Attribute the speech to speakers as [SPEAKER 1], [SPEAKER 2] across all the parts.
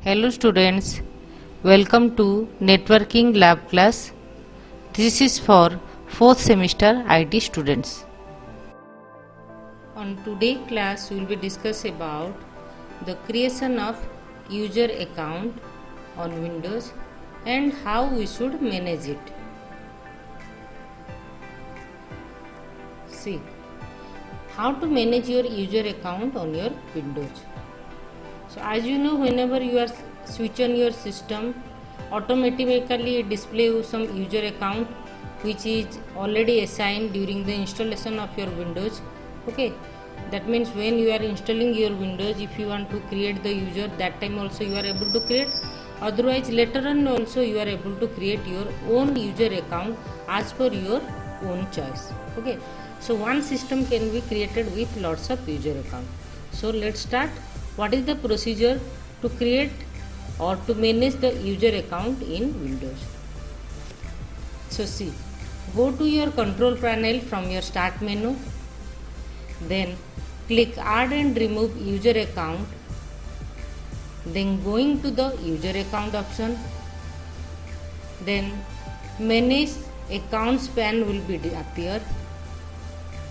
[SPEAKER 1] Hello students, welcome to Networking Lab class. This is for 4th semester IT students. On today's class, we will be discussing about the creation of user account on Windows and how we should manage it. See, how to manage your user account on your Windows. So as you know, whenever you are switch on your system, automatically it display you some user account which is already assigned during the installation of your Windows. Okay, that means when you are installing your Windows, if you want to create the user, that time also you are able to create. Otherwise later on also you are able to create your own user account as per your own choice. Okay, so one system can be created with lots of user account. So let's start. What is the procedure to create or to manage the user account in Windows? So see, go to your control panel from your start menu, then click add and remove user account, then going to the user account option, then manage accounts pane will be appear,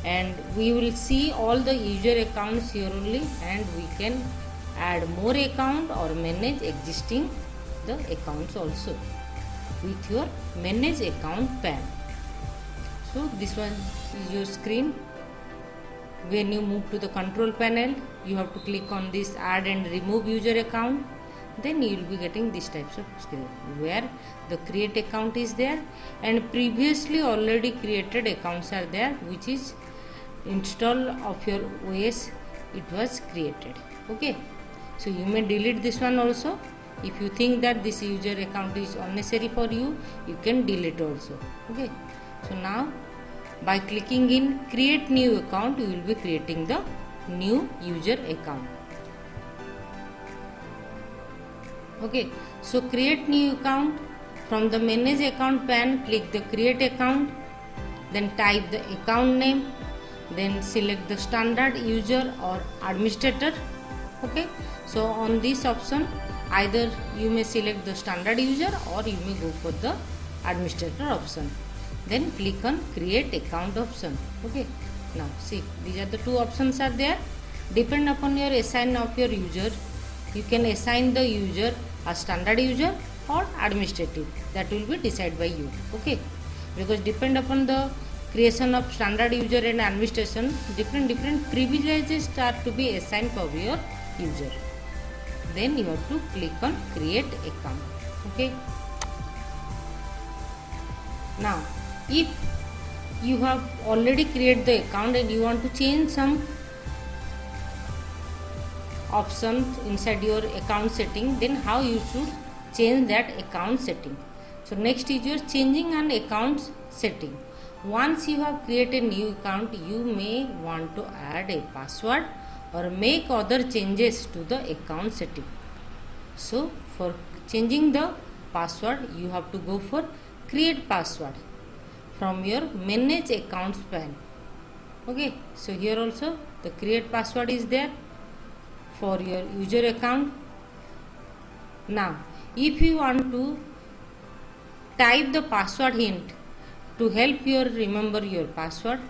[SPEAKER 1] and we will see all the user accounts here only, and we can add more account or manage existing the accounts also with your manage account pane. So this one is your screen. When you move to the control panel, you have to click on this add and remove user account, then you will be getting this types of screen where the create account is there and previously already created accounts are there, which is install of your OS it was created. Okay, so you may delete this one also. If you think that this user account is unnecessary for you, you can delete also. Okay, so now by clicking in create new account, you will be creating the new user account. Okay, so create new account. From the manage account pane, click the create account, then type the account name, then select the standard user or administrator. Okay, so on this option either you may select the standard user or you may go for the administrator option, then click on create account option. Okay, now see, these are the two options are there. Depend upon your assign of your user, you can assign the user a standard user or administrative, that will be decided by you. Okay, because depend upon the creation of standard user and administration, different privileges are to be assigned for your user. Then you have to click on create account. Okay, now if you have already created the account and you want to change some options inside your account setting, then how you should change that account setting. So next is your changing an account setting. Once you have created a new account, you may want to add a password or make other changes to the account setting. So for changing the password, you have to go for create password from your manage accounts pane. Okay, so here also the create password is there for your user account. Now if you want to type the password hint to help you remember your password,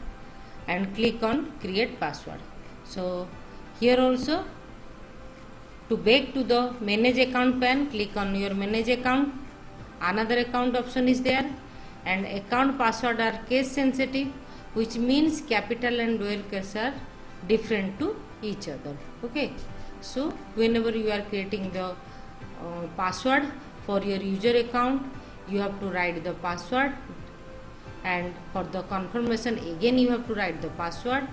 [SPEAKER 1] and click on create password. So here also to back to the manage account pane, click on your manage account, another account option is there, and account password are case sensitive, which means capital and lowercase are different to each other. Okay, so whenever you are creating the password for your user account, you have to write the password, and for the confirmation again you have to write the password,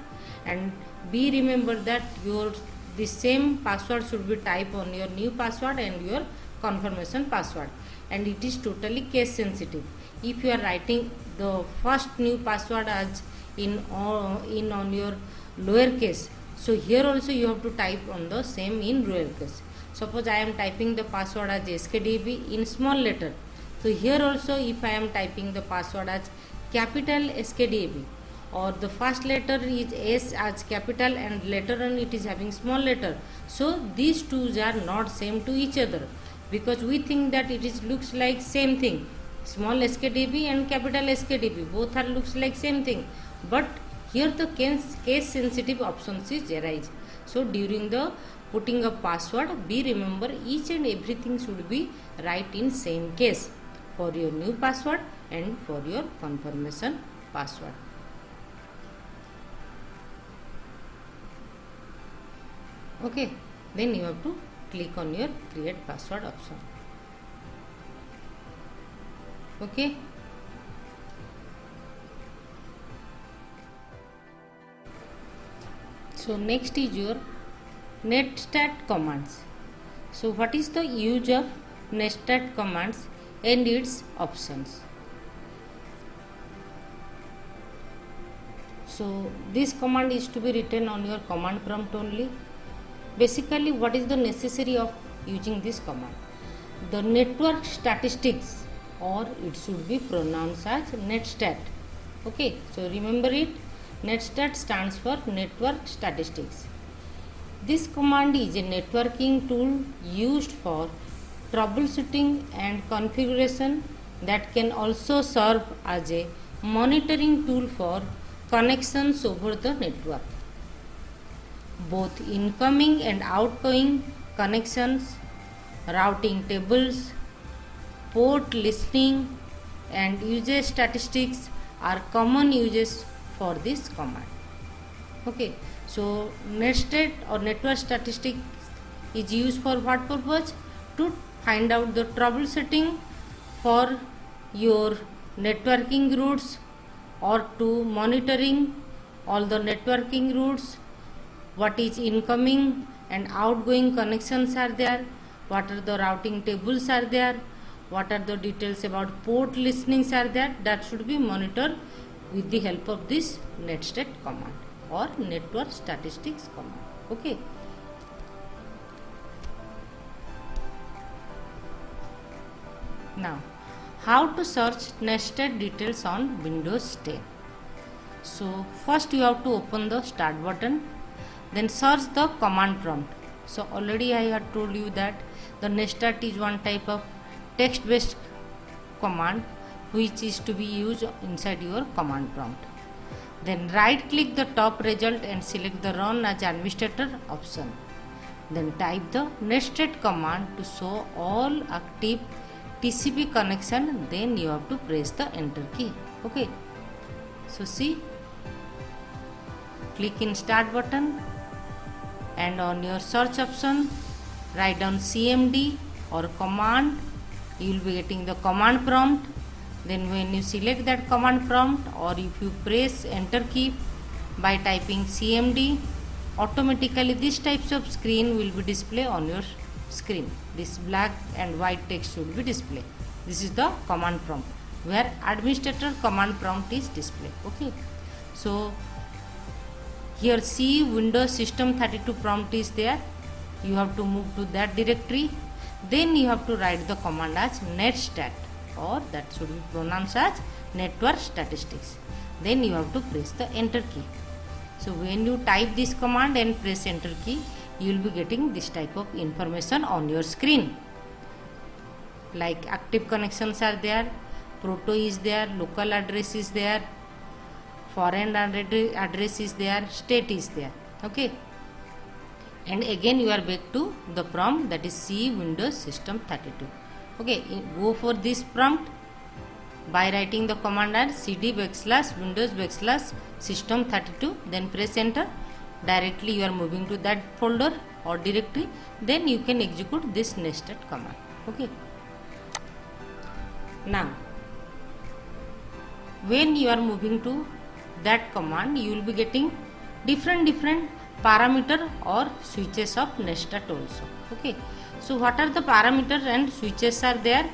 [SPEAKER 1] and be remember that your the same password should be typed on your new password and your confirmation password, and it is totally case sensitive. If you are writing the first new password as in on your lowercase, so here also you have to type on the same in lowercase. Suppose I am typing the password as SKDB in small letter, so here also if I am typing the password as capital SKDB or the first letter is S as capital and later on it is having small letter. So these two are not same to each other, because we think that it is looks like same thing. Small skdb and capital skdb both are looks like same thing, but here the case sensitive options is arise. So during the putting a password, be remember each and everything should be right in same case for your new password and for your confirmation password. Okay, then you have to click on your create password option. Okay, so next is your netstat commands. So what is the use of netstat commands and its options? So this command is to be written on your command prompt only. Basically, what is the necessary of using this command? The network statistics, or it should be pronounced as netstat. Okay, so remember it. Netstat stands for network statistics. This command is a networking tool used for troubleshooting and configuration that can also serve as a monitoring tool for connections over the network. Both incoming and outgoing connections, routing tables, port listening, and user statistics are common uses for this command. Okay, so netstat or network statistics is used for what purpose? To find out the troubleshooting for your networking routes, or to monitoring all the networking routes, what is incoming and outgoing connections are there, what are the routing tables are there, what are the details about port listenings are there, that should be monitored with the help of this netstat command or network statistics command. Okay, now how to search netstat details on Windows 10. So first you have to open the start button, then search the command prompt. So already I had told you that the netstat is one type of text based command which is to be used inside your command prompt. Then right click the top result and select the run as administrator option. Then type the netstat command to show all active TCP connection, then you have to press the enter key. Okay, so see, click in start button and on your search option write down CMD or command. You will be getting the command prompt. Then when you select that command prompt, or if you press enter key by typing CMD, automatically this types of screen will be displayed on your screen. This black and white text should be displayed. This is the command prompt where administrator command prompt is displayed. Okay, so here C Windows System 32 prompt is there. You have to move to that directory. Then you have to write the command as netstat, or that should be pronounced as network statistics. Then you have to press the enter key. So when you type this command and press enter key, you will be getting this type of information on your screen. Like active connections are there, proto is there, local address is there, foreign address is there, state is there. Okay, and again you are back to the prompt, that is C Windows System 32. Okay, go for this prompt by writing the command as cd /windows /system 32, then press enter. Directly you are moving to that folder or directory, then you can execute this netstat command. Okay, now when you are moving to that command, you will be getting different parameter or switches of netstat also. Okay, so what are the parameters and switches are there?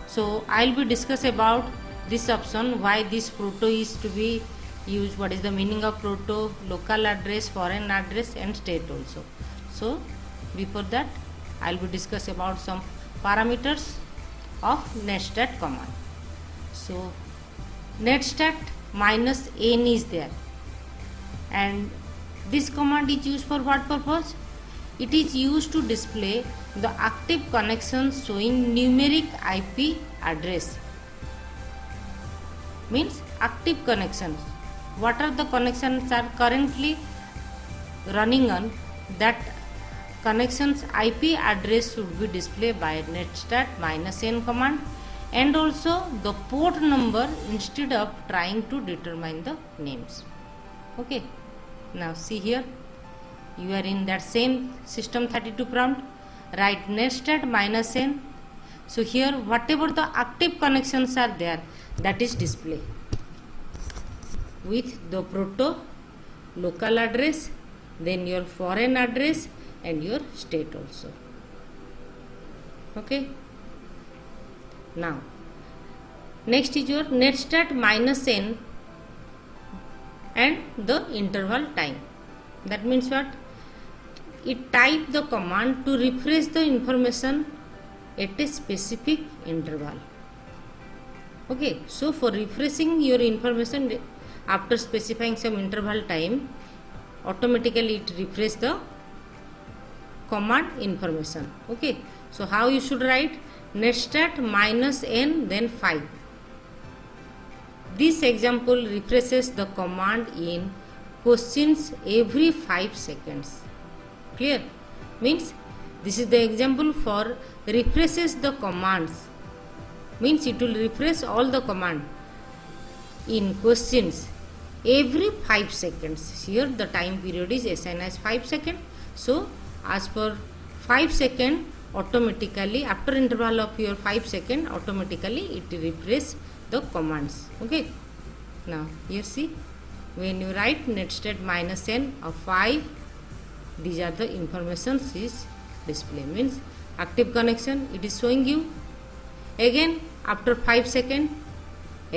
[SPEAKER 1] So I will be discuss about this option, why this proto is to be used, what is the meaning of proto, local address, foreign address and state also. So before that I will be discuss about some parameters of netstat command. So netstat minus n is there, and this command is used for what purpose? It is used to display the active connections showing numeric IP address. Means active connections. What are the connections are currently running on? That connections IP address should be displayed by netstat -n command, and also the port number instead of trying to determine the names. Okay, now see here, you are in that same system32 prompt, write netstat -n. So here whatever the active connections are there, that is display with the proto, local address, then your foreign address and your state also. Okay, now next is your netstat -n and the interval time. That means what? It type the command to refresh the information at a specific interval. Okay, so for refreshing your information after specifying some interval time, automatically it refresh the command information. Okay, so how you should write? Netstat -n then 5. This example refreshes the command in questions every 5 seconds. Clear? Means this is the example for refreshes the commands. Means it will refresh all the command in questions every 5 seconds. Here the time period is assigned as 5 seconds. So as per 5 seconds, automatically after interval of your 5 seconds, automatically it refresh the commands. Okay, now here see, when you write netstat -n of 5, these are the informations is display. Means active connection it is showing you. Again after 5 seconds,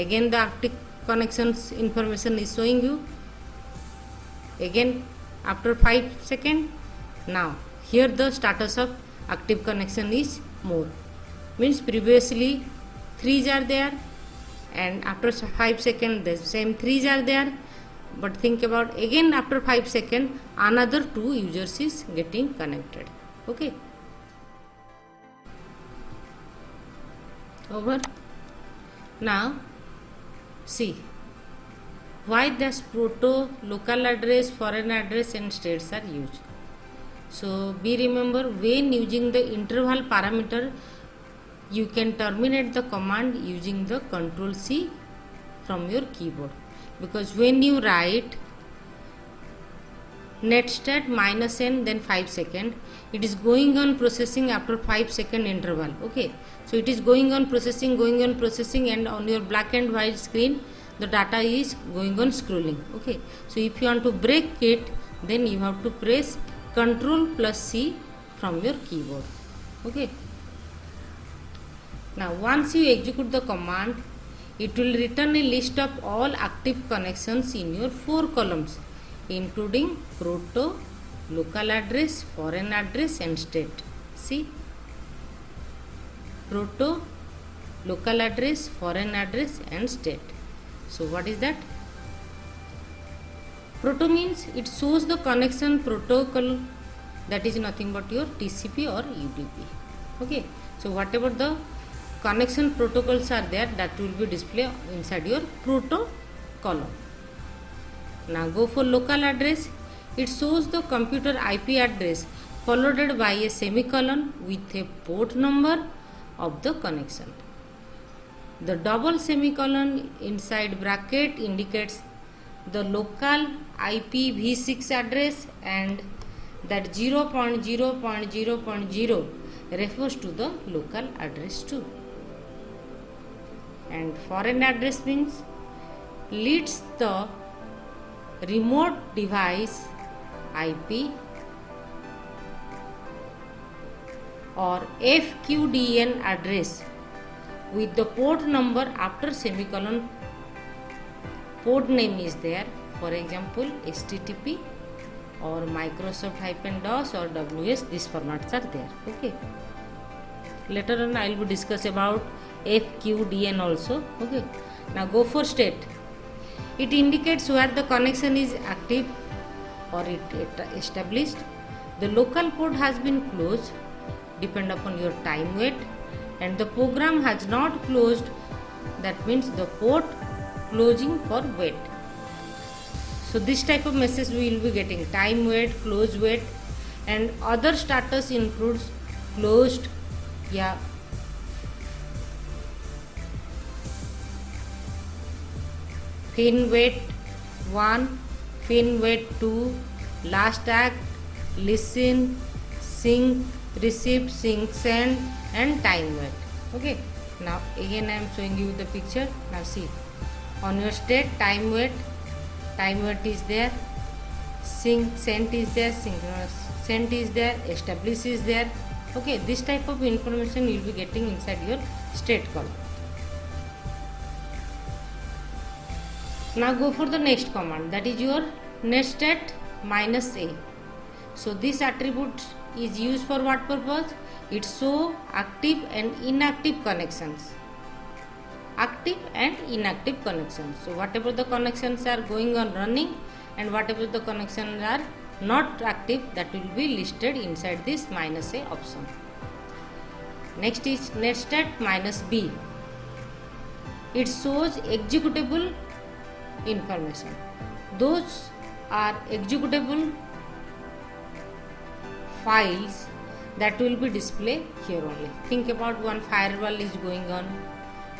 [SPEAKER 1] again the active connections information is showing you. Again after 5 seconds, now here the status of active connection is more. Means previously 3s are there, and after 5 seconds the same 3s are there, but think about again after 5 seconds another 2 users is getting connected. Okay, over. Now see why this proto, local address, foreign address and states are used. So be remember, when using the interval parameter, you can terminate the command using the Ctrl C from your keyboard, because when you write netstat -n then 5 seconds, it is going on processing after 5 second interval. Okay, so it is going on processing, and on your black and white screen the data is going on scrolling. Okay, so if you want to break it, then you have to press Ctrl plus C from your keyboard. Okay, now once you execute the command, it will return a list of all active connections in your 4 columns, including proto, local address, foreign address and state. See, proto, local address, foreign address and state. So what is that? Proto means it shows the connection protocol, that is nothing but your TCP or UDP. Okay, so whatever the connection protocols are there, that will be displayed inside your proto column. Now go for local address. It shows the computer IP address followed by a semicolon with a port number of the connection. The double semicolon inside bracket indicates the local IPv6 address, and that 0.0.0.0 refers to the local address too. And foreign address means leads the remote device IP or FQDN address with the port number after semicolon. Port name is there, for example HTTP or Microsoft-DOS or WS, these formats are there. Okay, later on I will discuss about FQDN also. Okay, now go for state. It indicates where the connection is active or it established. The local port has been closed depend upon your time wait, and the program has not closed, that means the port closing for wait. So this type of message we will be getting: time wait, close wait, and other status includes closed, fin wait 1, fin wait 2, last act, listen, sync, receive, sync, send, and time wait. Okay, now again I am showing you the picture. Now see, on your state, time wait is there, sync sent is there, synchronous sent is there, establish is there. Okay, this type of information you will be getting inside your state column. Now go for the next command, that is your netstat -a. So this attribute is used for what purpose? It shows active and inactive connections. Active and inactive connections. So whatever the connections are going on running and whatever the connections are not active, that will be listed inside this -a option. Next is netstat -b. It shows executable information. Those are executable files that will be displayed here only. Think about one firewall is going on,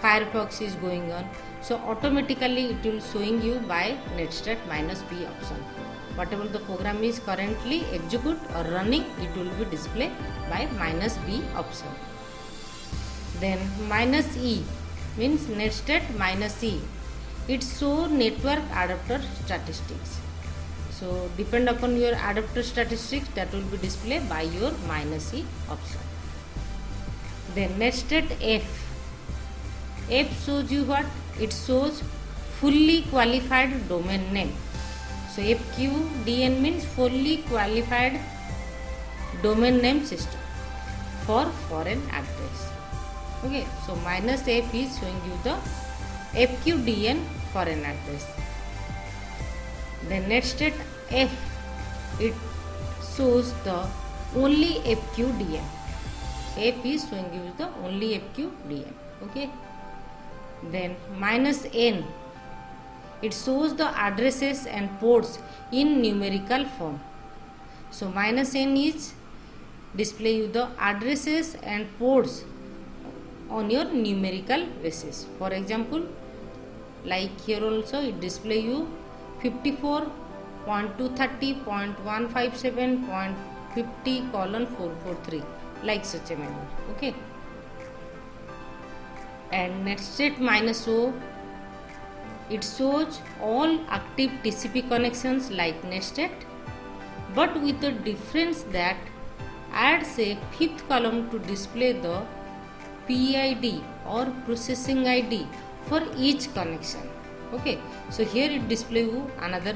[SPEAKER 1] Firefox is going on, so automatically it will showing you by netstat -b option. Whatever the program is currently execute or running, it will be displayed by -b option. Then -e means netstat -e. It shows network adapter statistics. So depend upon your adapter statistics, that will be displayed by your -e option. Then netstat f. F shows you what? It shows fully qualified domain name. So FQDN means fully qualified domain name system for foreign address. Okay, so -f is showing you the FQDN foreign address. Then netstat f, it shows the only FQDN. F is showing you the only FQDN. Okay. Then -n, it shows the addresses and ports in numerical form. So -n is display you the addresses and ports on your numerical basis. For example, like here also it display you 54.230.157.50:443 like such a manner. Okay. And netstat -o, it shows all active TCP connections like netstat, but with the difference that adds a fifth column to display the PID or processing ID for each connection. Okay, so here it display you another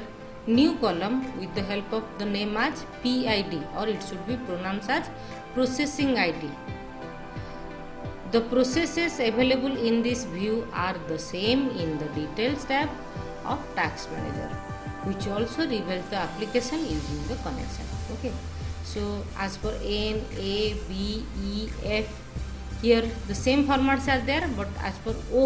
[SPEAKER 1] new column with the help of the name as PID, or it should be pronounced as processing ID. The processes available in this view are the same in the details tab of Task Manager, which also reveals the application using the connection. Okay, so as for N, A, B, E, F, here the same formats are there, but as for O,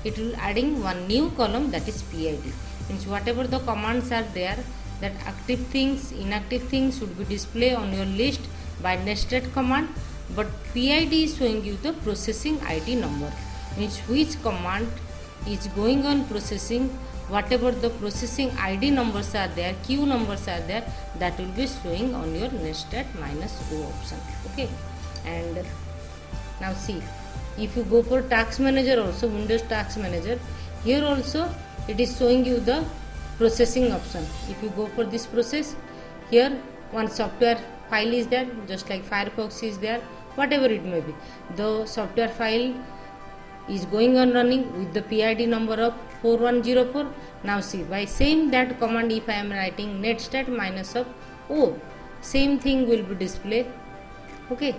[SPEAKER 1] it will adding one new column, that is PID. Means whatever the commands are there, that active things, inactive things should be displayed on your list by netstat command, but PID is showing you the processing ID number, means which command is going on processing, whatever the processing ID numbers are there, queue numbers are there, that will be showing on your netstat -o option. Okay, and now see, if you go for Task Manager also, Windows Task Manager, here also it is showing you the processing option. If you go for this process, here one software file is there, just like Firefox is there, whatever it may be, the software file is going on running with the PID number of 4104. Now see, by saying that command, if I am writing netstat -o, same thing will be displayed. Okay,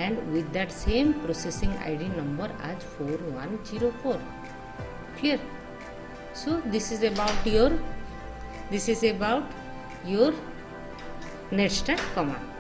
[SPEAKER 1] and with that same processing ID number as 4104. clear. So this is about your netstat command.